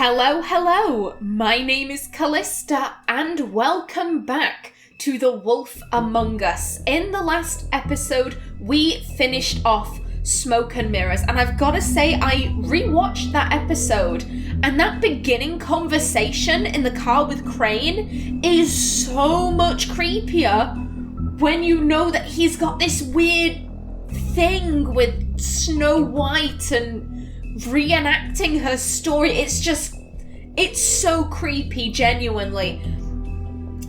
Hello, hello! My name is Kallista, and welcome back to The Wolf Among Us. In the last episode, we finished off Smoke and Mirrors, and I've got to say, I rewatched that episode, and that beginning conversation in the car with Crane is so much creepier when you know that he's got this weird thing with Snow White and reenacting her story. It's so creepy, genuinely.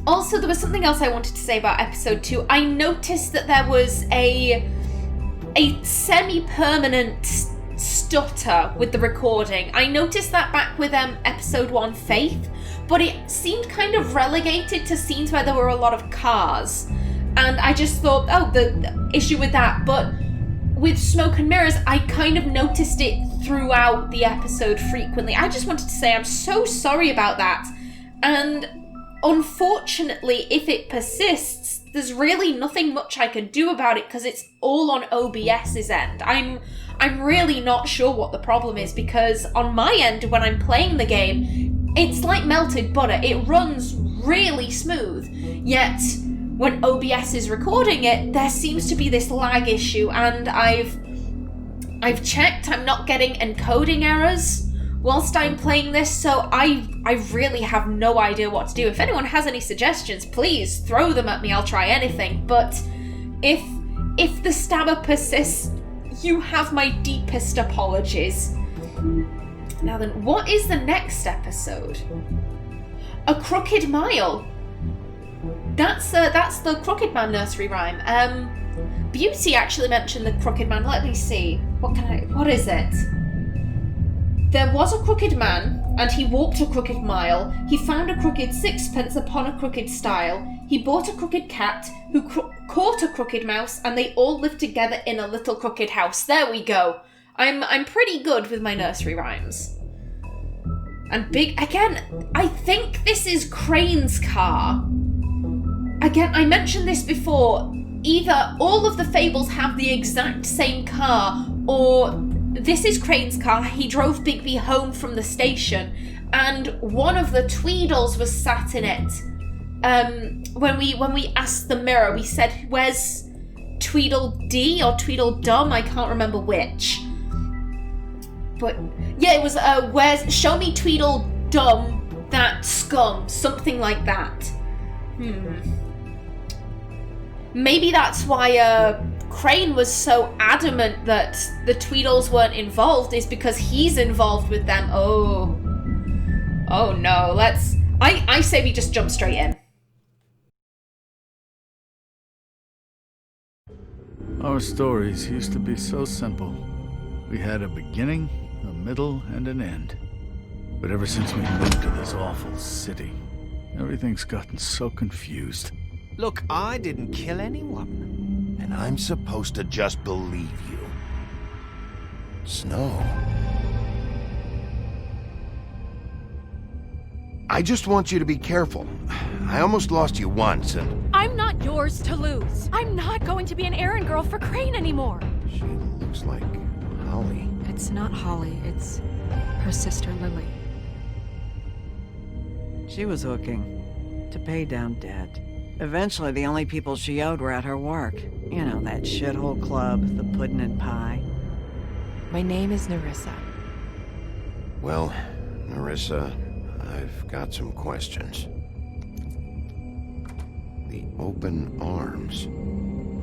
Also, there was something else I wanted to say about episode 2. I noticed that there was a semi-permanent stutter with the recording. I noticed that back with episode 1, Faith, but it seemed kind of relegated to scenes where there were a lot of cars. And I just thought, oh, the issue with that. But with Smoke and Mirrors, I kind of noticed it throughout the episode frequently. I just wanted to say I'm so sorry about that. And unfortunately, if it persists, there's really nothing much I can do about it because it's all on OBS's end. I'm really not sure what the problem is, because on my end, when I'm playing the game, it's like melted butter. It runs really smooth. Yet when OBS is recording it, there seems to be this lag issue, and I've checked, I'm not getting encoding errors whilst I'm playing this, so I really have no idea what to do. If anyone has any suggestions, please throw them at me, I'll try anything. But if the stammer persists, you have my deepest apologies. Now then, what is the next episode? A Crooked Mile. That's the Crooked Man nursery rhyme. Beauty actually mentioned the Crooked Man. Let me see. What is it? There was a crooked man, and he walked a crooked mile. He found a crooked sixpence upon a crooked stile. He bought a crooked cat, who caught a crooked mouse, and they all lived together in a little crooked house. There we go. I'm pretty good with my nursery rhymes. And again, I think this is Crane's car. Again, I mentioned this before. Either all of the fables have the exact same car, or this is Crane's car. He drove Bigby home from the station, and one of the Tweedles was sat in it. When we asked the mirror, we said, "Where's Tweedledee or Tweedledum?" I can't remember which. But yeah, it was show me Tweedledum, that scum, something like that. Maybe that's why Crane was so adamant that the Tweedles weren't involved, is because he's involved with them. Oh no, I say we just jump straight in. Our stories used to be so simple. We had a beginning, a middle, and an end. But ever since we moved to this awful city, everything's gotten so confused. Look, I didn't kill anyone. And I'm supposed to just believe you. Snow. I just want you to be careful. I almost lost you once, and... I'm not yours to lose. I'm not going to be an errand girl for Crane anymore. She looks like Holly. It's not Holly, it's her sister Lily. She was hooking to pay down debt. Eventually, the only people she owed were at her work. You know, that shithole club, the Puddin' and Pie. My name is Nerissa. Well, Nerissa, I've got some questions. The open arms.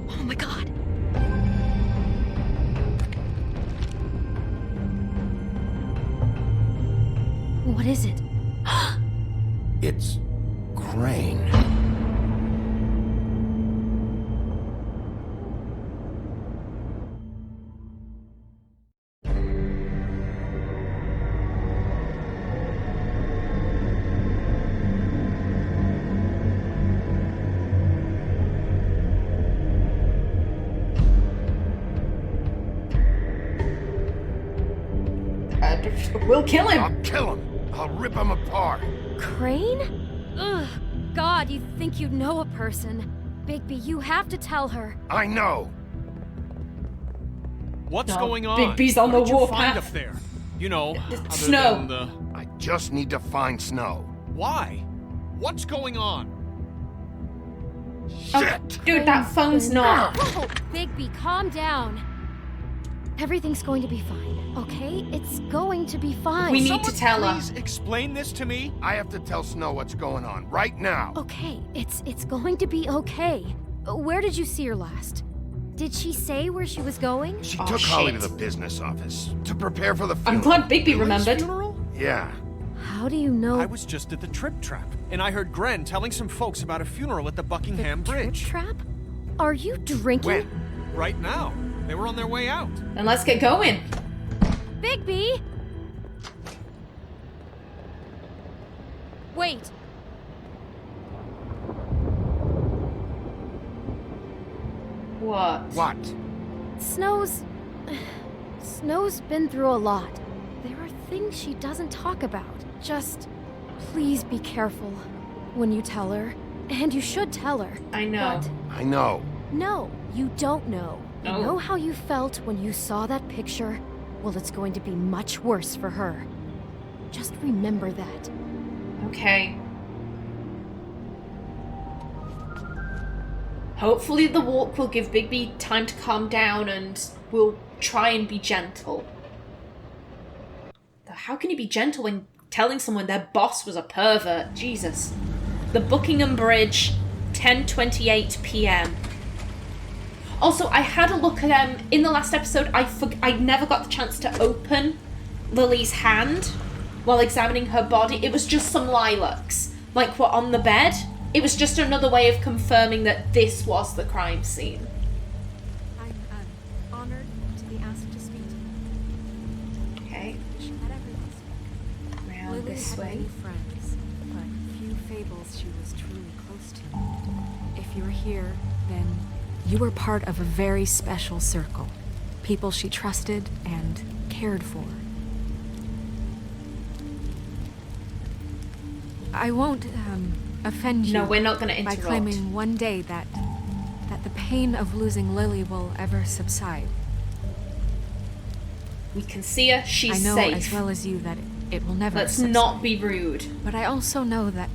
Oh my god! What is it? It's Crane. We'll kill him. I'll kill him. I'll rip him apart. Crane? Ugh. God, you'd think you'd know a person. Bigby, you have to tell her. I know. What's going on? Bigby's on the What did you warpath. find up there? You know, other Snow. than the... I just need to find Snow. Why? What's going on? Oh, Shit! dude, that phone's not. Whoa, Bigby, calm down. Everything's going to be fine, okay? It's going to be fine. We need to tell her. Please explain this to me. I have to tell Snow what's going on right now. Okay, it's going to be okay. Where did you see her last? Did she say where she was going? She Oh, took Holly to shit. the business office to prepare for the funeral. I'm glad Bigby Lily's remembered. funeral? Yeah. How do you know? I was just at the Trip Trap, and I heard Gren telling some folks about a funeral at the Buckingham Trip Bridge. trap? Are you drinking? When? Right now. They were on their way out. Then let's get going. Bigby! Wait. What? What? Snow's been through a lot. There are things she doesn't talk about. Just please be careful when you tell her. And you should tell her. I know. I know. No, you don't know. You Oh. know how you felt when you saw that picture? Well, it's going to be much worse for her. Just remember that. Okay. Hopefully the walk will give Bigby time to calm down and we'll try and be gentle. How can you be gentle when telling someone their boss was a pervert? Jesus. The Buckingham Bridge, 10:28 p.m. Also, I had a look at in the last episode. I never got the chance to open Lily's hand while examining her body. It was just some lilacs, like were on the bed. It was just another way of confirming that this was the crime scene. I'm honored to be asked to speak to you. Okay, She met everyone spoke. round Lily this had way. many friends, but few fables she was truly close to. If you're here, then you were part of a very special circle. People she trusted and cared for. I won't offend you No, we're not going to by interrupt. claiming one day that the pain of losing Lily will ever subside. We can see her. She's I know safe. as well as you that it will never Let's subside. not be rude. But I also know that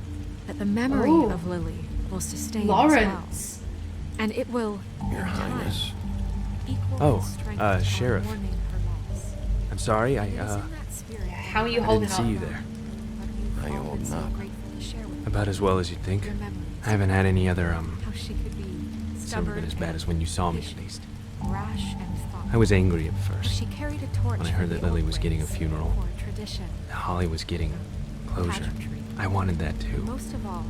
the memory Oh. of Lily will sustain as well. Lawrence. And it will, Your in time, Highness. equal Oh, the strength of Sheriff. mourning her loss. I'm sorry, It is in that spirit How are you I holding didn't see you up? there. but you've How you all been holding so up? grateful to share with me About as well as you'd think. your memories. I haven't had any other, How she could be it's never stubborn been as bad as when you saw me, at least. rash and thoughtful. I was angry at How first. she carried a torch when I heard for that the Lily old was getting a ways, funeral. for tradition. Holly was getting closure. pageantry. I wanted that too. Most of all,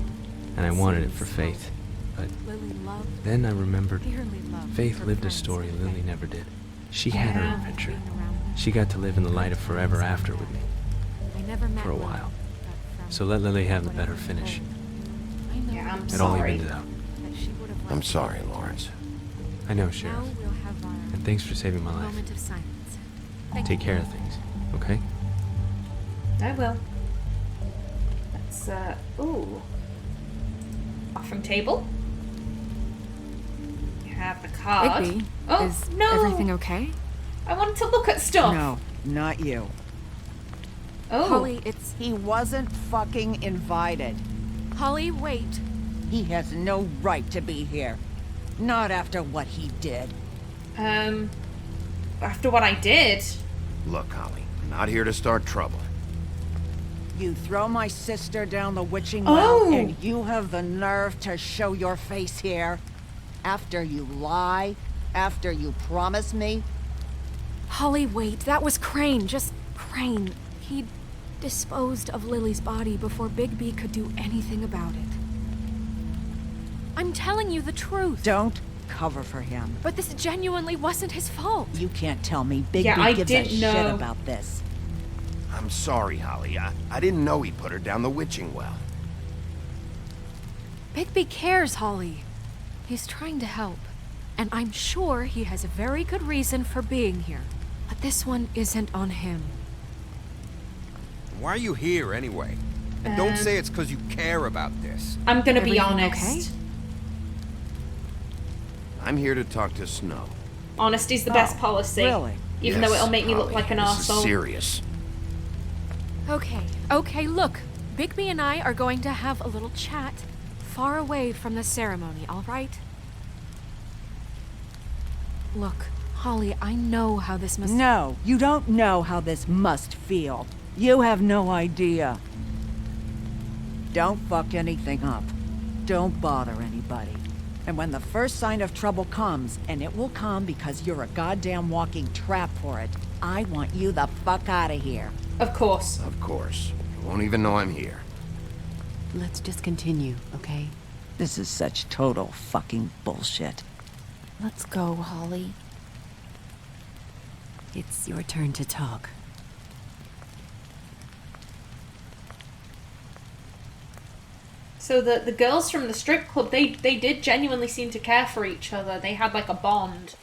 And I wanted it seeing for Snow. Faith. But Lily loved, then I remembered dearly loved Faith her lived a friends story and Lily Faith. never did. She had her Yeah. adventure. Being around them. She got to live in the light of forever after with me. I never met for a Lily, while. but from So let Lily have the what I've better been finish. told, I know Yeah, I'm It all sorry. evens out. that she would have I'm liked sorry, to. Lawrence. I know, Now Sheriff. we'll have our And thanks for saving my life. moment of silence. Thank Take you. care of things, okay? I will. Let's, ooh. Offering table. We have the card. Bigby, Oh, is no! everything okay? I wanted to look at stuff. No, not you. Oh. Holly, it's He wasn't fucking invited. Holly. Wait. He has no right to be here. Not after what he did. After what I did. Look, Holly, I'm not here to start trouble. You throw my sister down the witching Oh. well, and you have the nerve to show your face here? After you lie? After you promise me? Holly, wait. That was Crane. Just Crane. He disposed of Lily's body before Bigby could do anything about it. I'm telling you the truth. Don't cover for him. But this genuinely wasn't his fault. You can't tell me Bigby Yeah, I gives a didn't shit know. about this. I'm sorry, Holly. I didn't know he put her down the witching well. Bigby cares, Holly. He's trying to help. And I'm sure he has a very good reason for being here. But this one isn't on him. Why are you here anyway? And don't say it's because you care about this. I'm gonna be Everything honest. okay? I'm here to talk to Snow. Honesty's the best policy. Really? Even though Yes, it'll make me look Holly, like an this is arsehole. serious. Okay, look. Bigby and I are going to have a little chat far away from the ceremony, all right? Look, Holly, I know how this must... No, you don't know how this must feel. You have no idea. Don't fuck anything up. Don't bother anybody. And when the first sign of trouble comes, and it will come because you're a goddamn walking trap for it, I want you the fuck out of here. Of course. Of course. You won't even know I'm here. Let's just continue, okay? This is such total fucking bullshit. Let's go, Holly. It's your turn to talk. So the girls from the strip club, they did genuinely seem to care for each other. They had like a bond.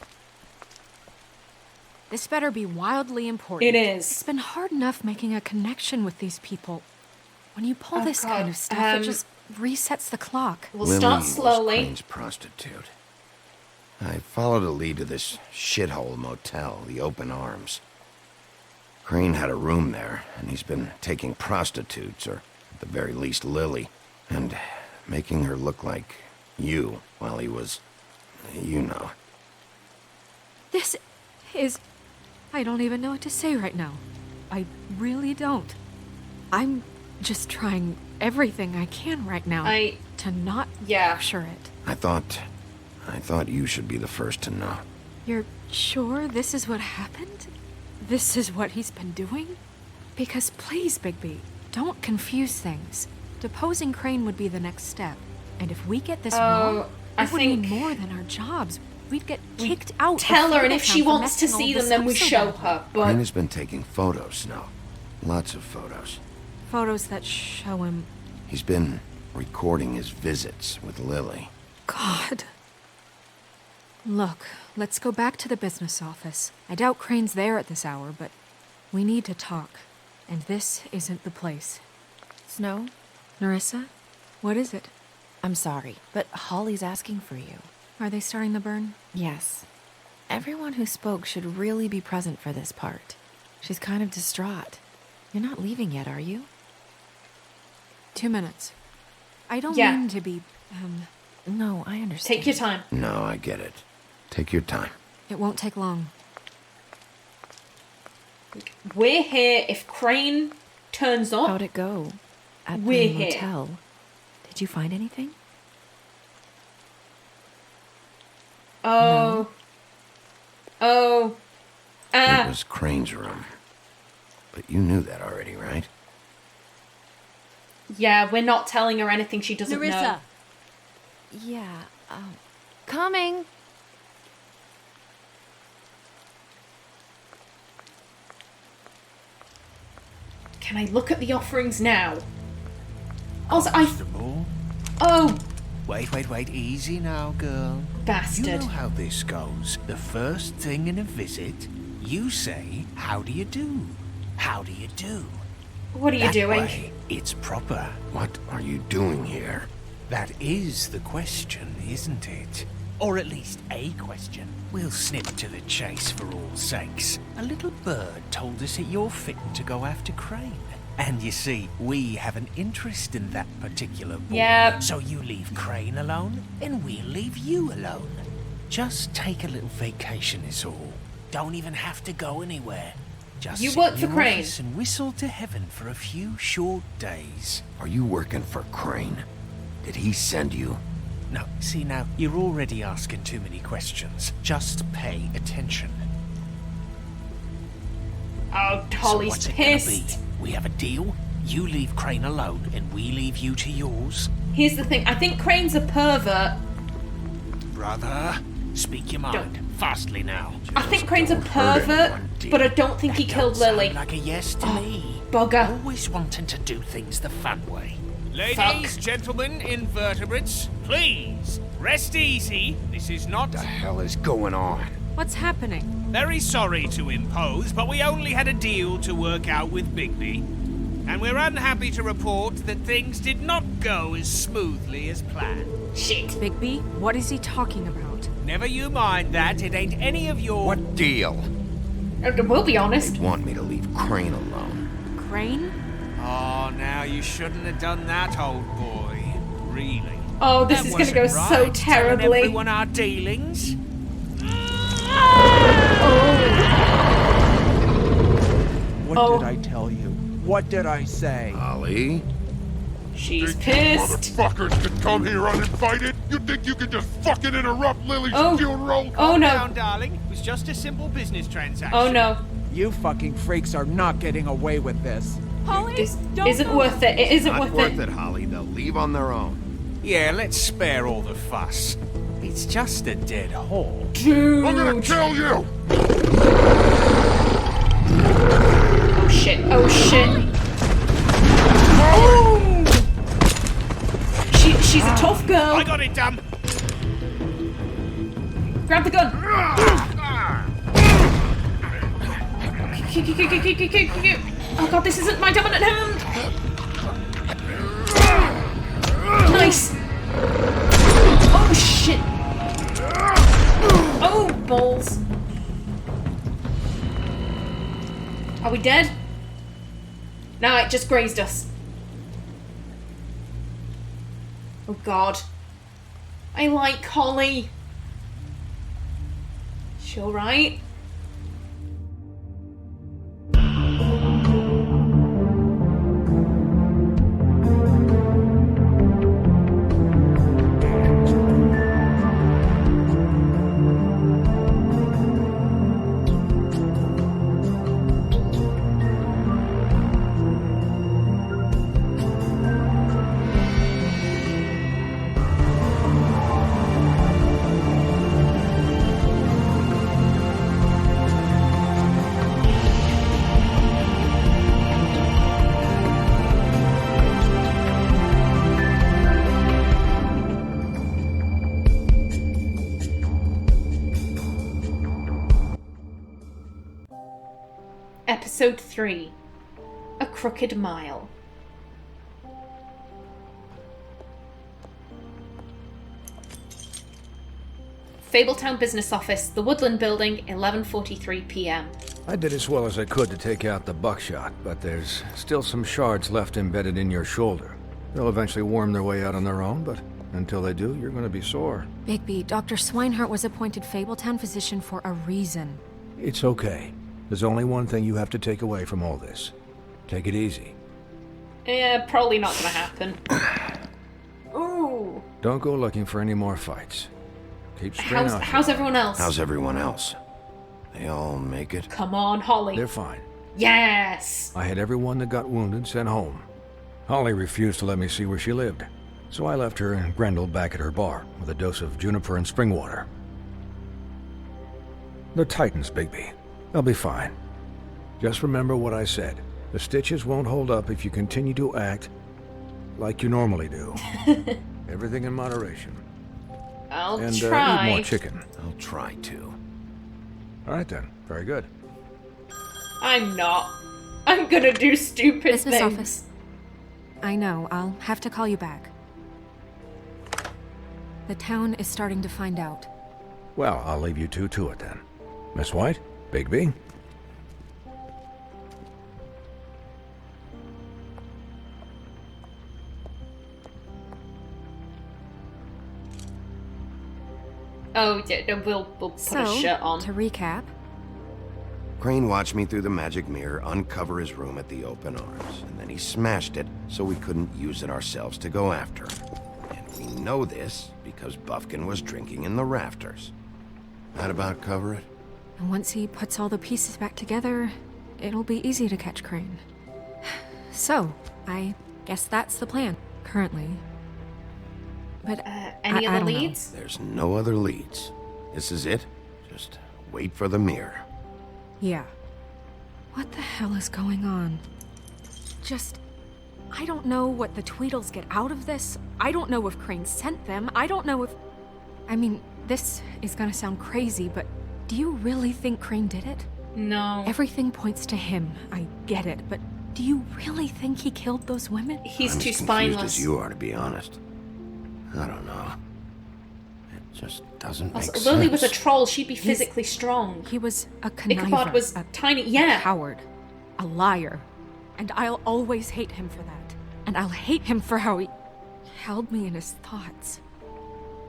This better be wildly important. It is. It's been hard enough making a connection with these people. When you pull this kind of stuff, it just resets the clock. We'll start slowly. Was Crane's prostitute. I followed a lead to this shithole motel, the Open Arms. Crane had a room there, and he's been taking prostitutes, or at the very least Lily, and making her look like you while he was, you know. This is... I don't even know what to say right now. I really don't. I'm just trying everything I can right now to not capture it. I thought you should be the first to know. You're sure this is what happened? This is what he's been doing? Because please, Bigby, don't confuse things. Deposing Crane would be the next step. And if we get this wrong, it would mean more than our jobs. We'd get kicked out. Tell her, and if she wants to see them, then we show her. But Crane has been taking photos, Snow. Lots of photos. Photos that show him... He's been recording his visits with Lily. God. Look, let's go back to the business office. I doubt Crane's there at this hour, but we need to talk. And this isn't the place. Snow? Nerissa? What is it? I'm sorry, but Holly's asking for you. Are they starting the burn? Yes. Everyone who spoke should really be present for this part. She's kind of distraught. You're not leaving yet, are you? 2 minutes. I don't mean to be, No, I understand. Take your time. No, I get it. Take your time. It won't take long. We're here. If Crane turns up... How'd it go? At We're the here. motel? Did you find anything? Oh. No? Oh. It was Crane's room. But you knew that already, right? Yeah, we're not telling her anything she doesn't know. Yeah, coming. Can I look at the offerings now? Also, Constable? Oh! Wait, easy now, girl. Bastard. You know how this goes. The first thing in a visit, you say, how do you do? How do you do? What are you That doing? way, it's proper. What are you doing here? That is the question, isn't it? Or at least a question. We'll snip to the chase for all sakes. A little bird told us that you're fitting to go after Crane. And you see, we have an interest in that particular boy. Yep. So you leave Crane alone, and we'll leave you alone. Just take a little vacation is all. Don't even have to go anywhere. Just You sit work in for your Crane. office and whistle to heaven for a few short days. Are you working for Crane? Did he send you? No, see now, you're already asking too many questions. Just pay attention. Oh, So Holly's what's it gonna pissed. be? We have a deal? You leave Crane alone, and we leave you to yours? Here's the thing. I think Crane's a pervert. Brother, speak your mind. Fastly now. I think Crane's a don't hurt pervert, anyone, dear. but I don't think he That killed don't sound Lily. like a yes to me. Bugger. Always wanting to do things the fun way. Ladies, gentlemen, invertebrates, please, rest easy. This is not... What the hell is going on? What's happening? Very sorry to impose, but we only had a deal to work out with Bigby. And we're unhappy to report that things did not go as smoothly as planned. Shit. Bigby, what is he talking about? Never you mind that, it ain't any of your... What deal? We'll be honest. They want me to leave Crane alone. Crane? Now, you shouldn't have done that, old boy. Really. Oh, this That is gonna go wasn't so right, terribly. telling everyone our dealings. What did I tell you? What did I say? Holly? She's Think pissed. You motherfuckers could come here uninvited? You think you can just fucking interrupt Lily's funeral? Oh no. Calm down, darling. It was just a simple business transaction. Oh no. You fucking freaks are not getting away with this. Holly, This don't isn't move. worth it. It isn't Not worth worth it. it, Holly. They'll leave on their own. Yeah, let's spare all the fuss. It's just a dead hole. Dude. I'm gonna kill you! Oh shit. Oh shit. Oh! She's a tough girl. I got it done. Grab the gun. Oh god, this isn't my dominant hand. Nice. Oh shit. Oh balls. Are we dead? No, it just grazed us. Oh god. I like Holly. She alright? Episode 3. A Crooked Mile. Fabletown Business Office, the Woodland Building, 11:43 p.m. I did as well as I could to take out the buckshot, but there's still some shards left embedded in your shoulder. They'll eventually worm their way out on their own, but until they do, you're going to be sore. Bigby, Dr. Swinehart was appointed Fabletown physician for a reason. It's okay. There's only one thing you have to take away from all this. Take it easy. Yeah, probably not gonna happen. Ooh. Don't go looking for any more fights. Keep straight out. How's everyone else? How's everyone else? They all make it? Come on, Holly. They're fine. Yes! I had everyone that got wounded sent home. Holly refused to let me see where she lived, so I left her and Grendel back at her bar with a dose of juniper and spring water. They're Titans, Bigby. They'll be fine. Just remember what I said. The stitches won't hold up if you continue to act like you normally do. Everything in moderation. I'll and, try. Eat more chicken. I'll try to. All right then. Very good. I'm not. I'm gonna do stupid Business things. office. I know, I'll have to call you back. The town is starting to find out. Well, I'll leave you two to it then. Miss White? Bigby? Oh, yeah, we'll put a shirt on. To recap, Crane watched me through the magic mirror uncover his room at the open arms, and then he smashed it so we couldn't use it ourselves to go after him. And we know this because Buffkin was drinking in the rafters. That about cover it? and once he puts all the pieces back together, it'll be easy to catch Crane. So, I guess that's the plan, currently. But any I other don't know. leads? There's no other leads. This is it. Just wait for the mirror. Yeah. What the hell is going on? I don't know what the Tweedles get out of this. I don't know if Crane sent them. I don't know if... I mean, this is gonna sound crazy, but do you really think Crane did it? No. Everything points to him. I get it, but do you really think he killed those women? He's I'm too as confused spineless. as you are, to be honest. I don't know. It just doesn't make sense. Lily was a troll. She'd be physically strong. He was a conniver. Ichabod was tiny. Yeah. A coward. A liar. And I'll always hate him for that. and I'll hate him for how he held me in his thoughts.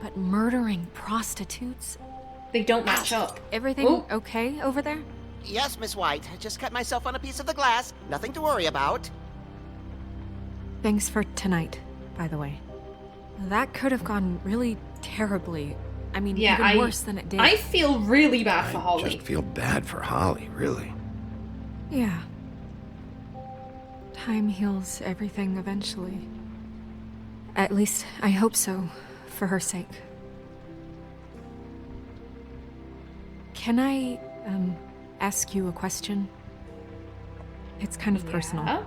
But murdering prostitutes? They don't match up. Everything okay over there? Yes, Miss White. I just cut myself on a piece of the glass. Nothing to worry about. Thanks for tonight, by the way. That could have gone really terribly. I mean, even worse than it did. I feel really bad for Holly. I just feel bad for Holly, really. Yeah. Time heals everything eventually. At least, I hope so, for her sake. Can I, ask you a question? It's kind of personal.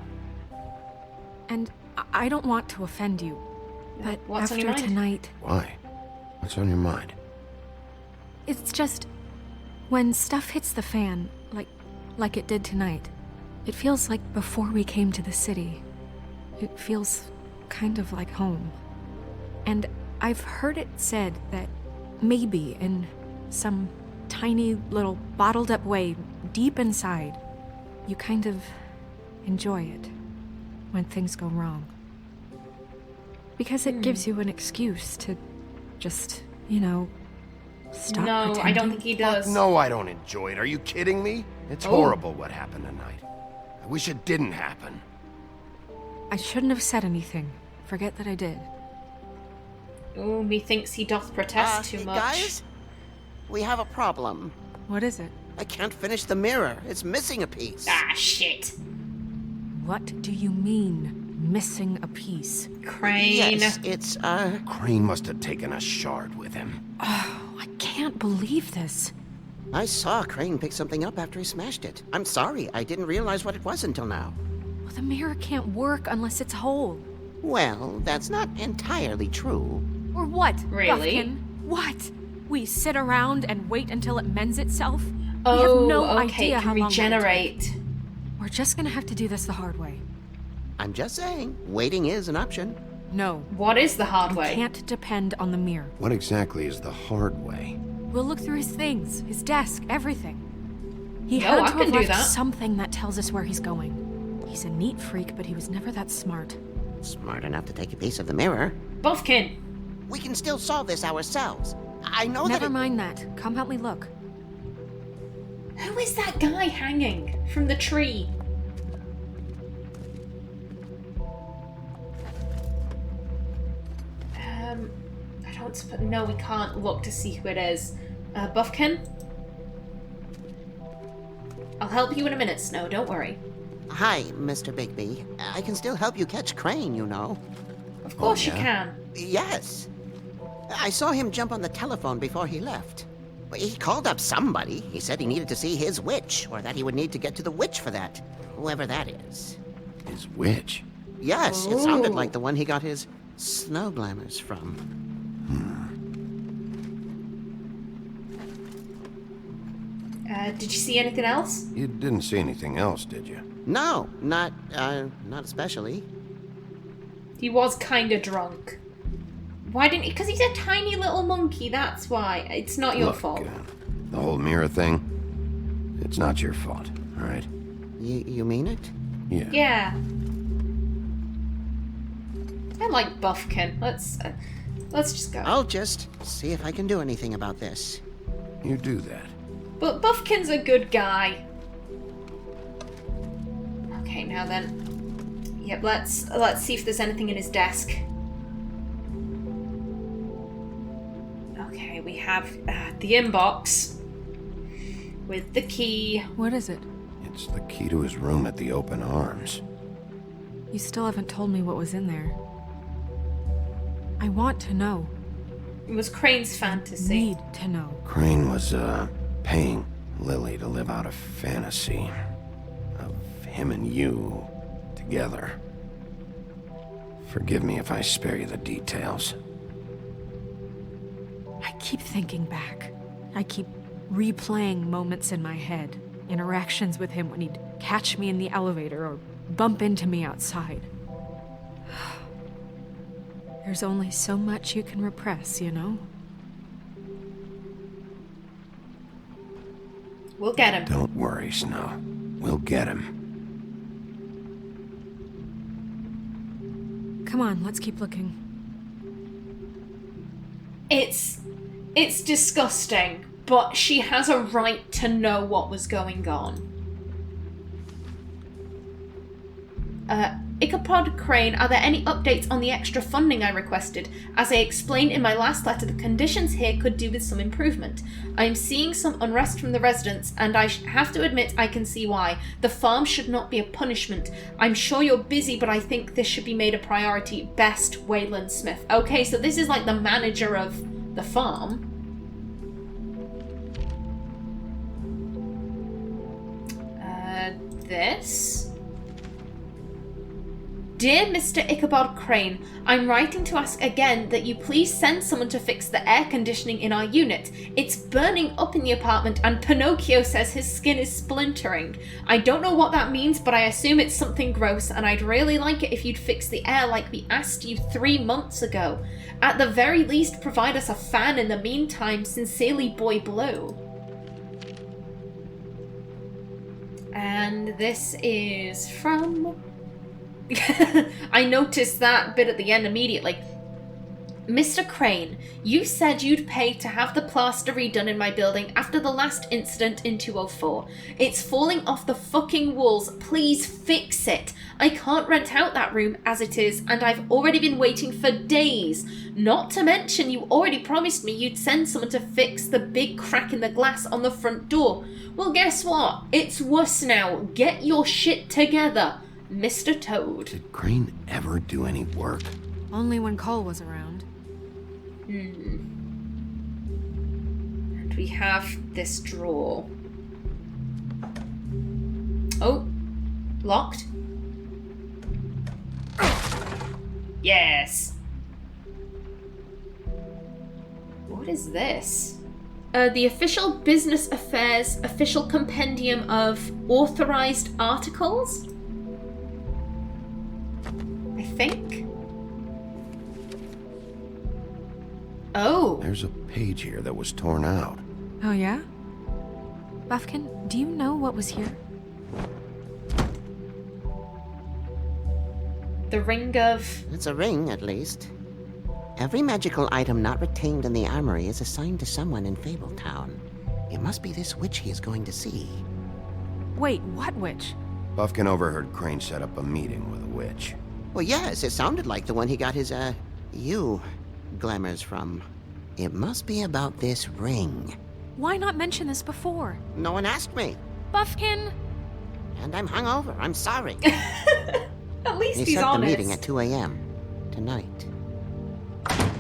And I don't want to offend you, but What's on after your mind? tonight... Why? What's on your mind? It's just... when stuff hits the fan, like it did tonight, it feels like before we came to the city. It feels kind of like home. And I've heard it said that maybe in some tiny little bottled up way deep inside, you kind of enjoy it when things go wrong. Because it gives you an excuse to just, you know, stop pretending. I don't think he does. No, I don't enjoy it. Are you kidding me? It's horrible what happened tonight. I wish it didn't happen. I shouldn't have said anything. Forget that I did. Oh, methinks he doth protest too much. Guys, we have a problem. What is it? I can't finish the mirror. It's missing a piece. Ah, shit. What do you mean, missing a piece? Crane. Yes, it's, Crane must have taken a shard with him. Oh, I can't believe this. I saw Crane pick something up after he smashed it. I'm sorry, I didn't realize what it was until now. Well, the mirror can't work unless it's whole. Well, that's not entirely true. Or what, Really? Buffkin? What? We sit around and wait until it mends itself? Oh, we have no okay, idea it how can long it'll regenerate. take. We're just gonna have to do this the hard way. I'm just saying, waiting is an option. No. What is the hard way? We can't depend on the mirror. What exactly is the hard way? We'll look through his things, his desk, everything. He No, had I to can have do left that. something that tells us where he's going. He's a neat freak, but he was never that smart. Smart enough to take a piece of the mirror. Buffkin. We can still solve this ourselves. I know Never that mind that. Come help me look. Who is that guy hanging from the tree? I don't. No, we can't look to see who it is. Buffkin. I'll help you in a minute, Snow. Don't worry. Hi, Mr. Bigby. I can still help you catch Crane, you know. Of course you can. Yes. I saw him jump on the telephone before he left. He called up somebody. He said he needed to see his witch, or that he would need to get to the witch for that. Whoever that is. His witch? Yes, it sounded like the one he got his snow glamours from. Did you see anything else? You didn't see anything else, did you? No, not especially. He was kind of drunk. Why didn't he? Because he's a tiny little monkey, that's why. It's not your fault. The whole mirror thing, it's not your fault, all right? You mean it? Yeah. Yeah. I like Buffkin. Let's just go. I'll just see if I can do anything about this. You do that. But Buffkin's a good guy. Okay, now then. Yep, let's see if there's anything in his desk. Okay, we have the inbox with the key. What is it? It's the key to his room at the Open Arms. You still haven't told me what was in there. I want to know. It was Crane's fantasy. Need to know. Crane was, paying Lily to live out a fantasy of him and you together. Forgive me if I spare you the details. I keep thinking back. I keep replaying moments in my head. Interactions with him when he'd catch me in the elevator or bump into me outside. There's only so much you can repress, you know? We'll get him. Don't worry, Snow. We'll get him. Come on, let's keep looking. It's disgusting, but she has a right to know what was going on. Ichabod Crane, are there any updates on the extra funding I requested? As I explained in my last letter, the conditions here could do with some improvement. I am seeing some unrest from the residents, and I have to admit I can see why. The farm should not be a punishment. I'm sure you're busy, but I think this should be made a priority. Best, Wayland Smith. Okay, so this is like the manager of the farm. This... Dear Mr. Ichabod Crane, I'm writing to ask again that you please send someone to fix the air conditioning in our unit. It's burning up in the apartment and Pinocchio says his skin is splintering. I don't know what that means, but I assume it's something gross, and I'd really like it if you'd fix the air like we asked you 3 months ago. At the very least, provide us a fan in the meantime. Sincerely, Boy Blue. And this is from... I noticed that bit at the end immediately. Mr. Crane, you said you'd pay to have the plaster redone in my building after the last incident in 204. It's falling off the fucking walls. Please fix it. I can't rent out that room as it is, and I've already been waiting for days. Not to mention you already promised me you'd send someone to fix the big crack in the glass on the front door. Well, guess what? It's worse now. Get your shit together. Mr. Toad. Did Crane ever do any work? Only when Cole was around. And we have this drawer. Oh, locked. Yes. What is this? The Official Business Affairs Official Compendium of Authorized Articles? I think. Oh. There's a page here that was torn out. Oh, yeah? Buffkin, do you know what was here? The ring of... It's a ring, at least. Every magical item not retained in the armory is assigned to someone in Fabletown. It must be this witch he is going to see. Wait, what witch? Buffkin overheard Crane set up a meeting with a witch. Well, yes, it sounded like the one he got his, glamours from. It must be about this ring. Why not mention this before? No one asked me. Buffkin! And I'm hungover. I'm sorry. At least he's he's set honest. the meeting at 2 a.m. tonight.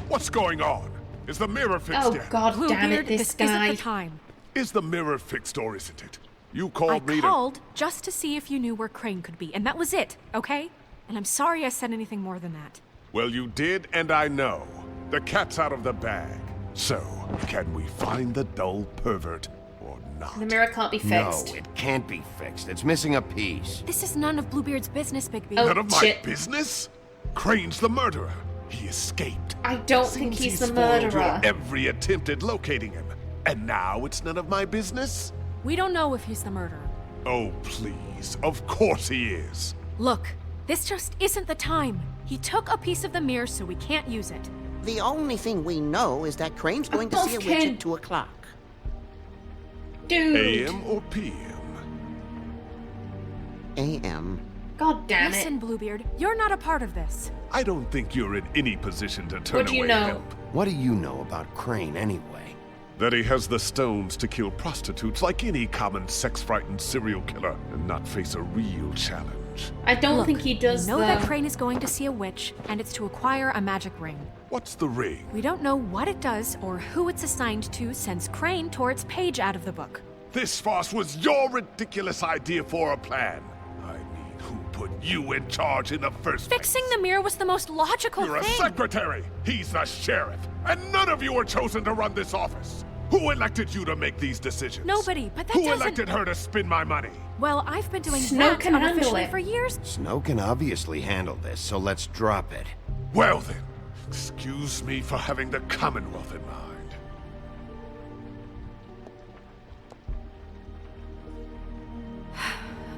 What's going on? Is the mirror fixed yet? Oh, god damn it, Bluebeard, this guy. isn't the time. Is the mirror fixed or isn't it? You called me I called just to see if you knew where Crane could be, and that was it, okay? And I'm sorry I said anything more than that. Well, you did, and I know. The cat's out of the bag. So, can we find the dull pervert or not? The mirror can't be fixed. No, it can't be fixed. It's missing a piece. This is none of Bluebeard's business, Bigby. Oh, None of my shit. business? Crane's the murderer. He escaped. I don't think Seems he's the spoiled murderer. your every attempt at locating him. And now it's none of my business? We don't know if he's the murderer. Oh, please. Of course he is. Look, this just isn't the time. He took a piece of the mirror, so we can't use it. The only thing we know is that Crane's going to see a witch at 2 o'clock. Dude. AM or PM? AM. God damn it. Listen, Bluebeard, you're not a part of this. I don't think you're in any position to turn What do you away know? help. What do you know about Crane anyway? That he has the stones to kill prostitutes like any common sex-frightened serial killer and not face a real challenge. I don't Look, think he does we know the... that Crane is going to see a witch, and it's to acquire a magic ring. What's the ring? We don't know what it does or who it's assigned to since Crane tore its page out of the book. This farce was your ridiculous idea for a plan. I mean, who put you in charge in the first place? Fixing the mirror was the most logical You're thing. a secretary. He's the sheriff. And none of you were chosen to run this office. Who elected you to make these decisions? Nobody, but that Who doesn't... elected her to spend my money? Well, I've been doing Snow that can handle unofficially it. for years. Snow can obviously handle this, so let's drop it. Well then, excuse me for having the Commonwealth in mind.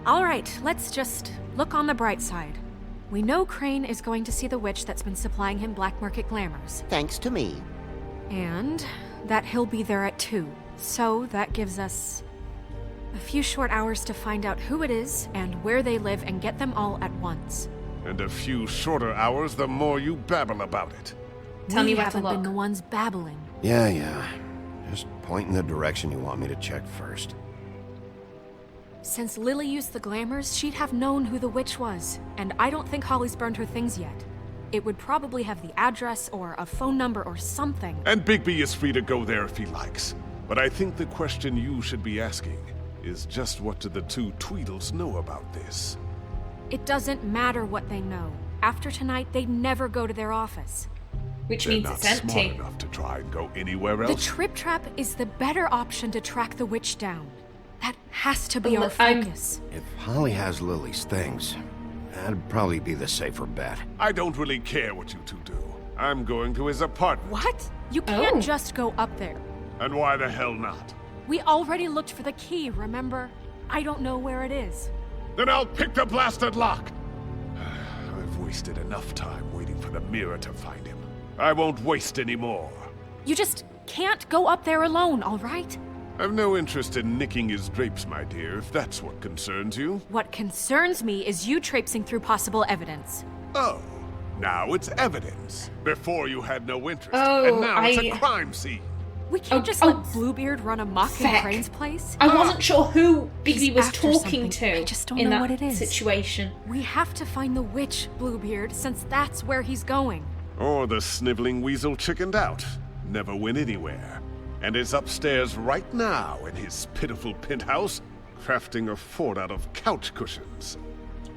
All right, let's just look on the bright side. We know Crane is going to see the witch that's been supplying him black market glamours. Thanks to me. And that he'll be there at 2. So that gives us a few short hours to find out who it is and where they live and get them all at once. And a few shorter hours the more you babble about it. Tell me where to haven't been look. the ones babbling. Yeah. Just point in the direction you want me to check first. Since Lily used the glamours, she'd have known who the witch was. And I don't think Holly's burned her things yet. It would probably have the address or a phone number or something. And Bigby is free to go there if he likes. But I think the question you should be asking is just what do the two Tweedles know about this? It doesn't matter what they know. After tonight, they'd never go to their office. Which They're means not it's empty. smart enough to try and go anywhere else. The Trip Trap is the better option to track the witch down. That has to be our I'm- focus. If Holly has Lily's things, that'd probably be the safer bet. I don't really care what you two do. I'm going to his apartment. What? You can't just go up there. And why the hell not? We already looked for the key, remember? I don't know where it is. Then I'll pick the blasted lock! I've wasted enough time waiting for the mirror to find him. I won't waste any more. You just can't go up there alone, all right? I've no interest in nicking his drapes, my dear, if that's what concerns you. What concerns me is you traipsing through possible evidence. Oh, now it's evidence. Before you had no interest, Oh, and now it's a crime scene. We can't just let Bluebeard run amok in Crane's place. I wasn't sure who Bigby He's was after talking something. to I just don't in know that what it is. situation. We have to find the witch, Bluebeard, since that's where he's going. Or the sniveling weasel chickened out. Never went anywhere. And is upstairs right now in his pitiful penthouse, crafting a fort out of couch cushions.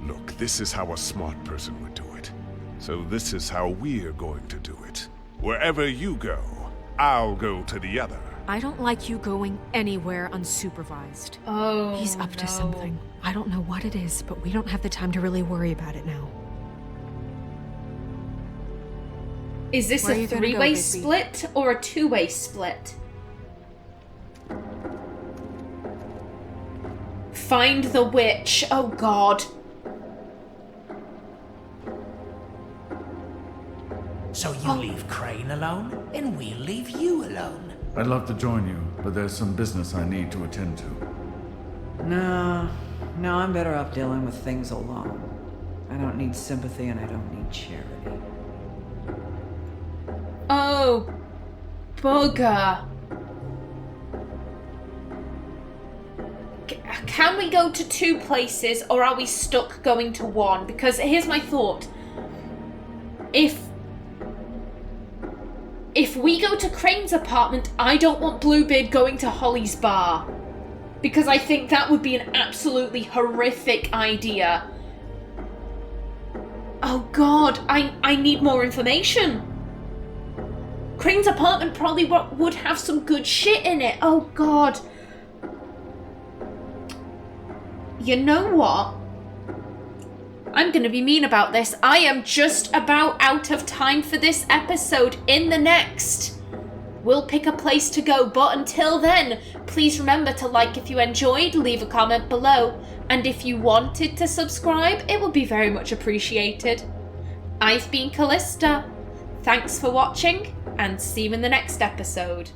Look, this is how a smart person would do it. So this is how we're going to do it. Wherever you go, I'll go to the other. I don't like you going anywhere unsupervised. Oh, He's up to no. something. I don't know what it is, but we don't have the time to really worry about it now. Is this Where are a you gonna go, three-way Bigby? split or a two-way split? Find the witch. Oh god. So you leave Crane alone, and we'll leave you alone. I'd love to join you, but there's some business I need to attend to. No, I'm better off dealing with things alone. I don't need sympathy and I don't need charity. Oh, bugger. Can we go to 2 places, or are we stuck going to 1? Because here's my thought. If we go to Crane's apartment, I don't want Bluebeard going to Holly's bar. Because I think that would be an absolutely horrific idea. Oh god, I need more information. Crane's apartment probably would have some good shit in it. Oh god. You know what? I'm gonna be mean about this. I am just about out of time for this episode. In the next, we'll pick a place to go. But until then, please remember to like if you enjoyed, leave a comment below. And if you wanted to subscribe, it would be very much appreciated. I've been Callista. Thanks for watching, and see you in the next episode.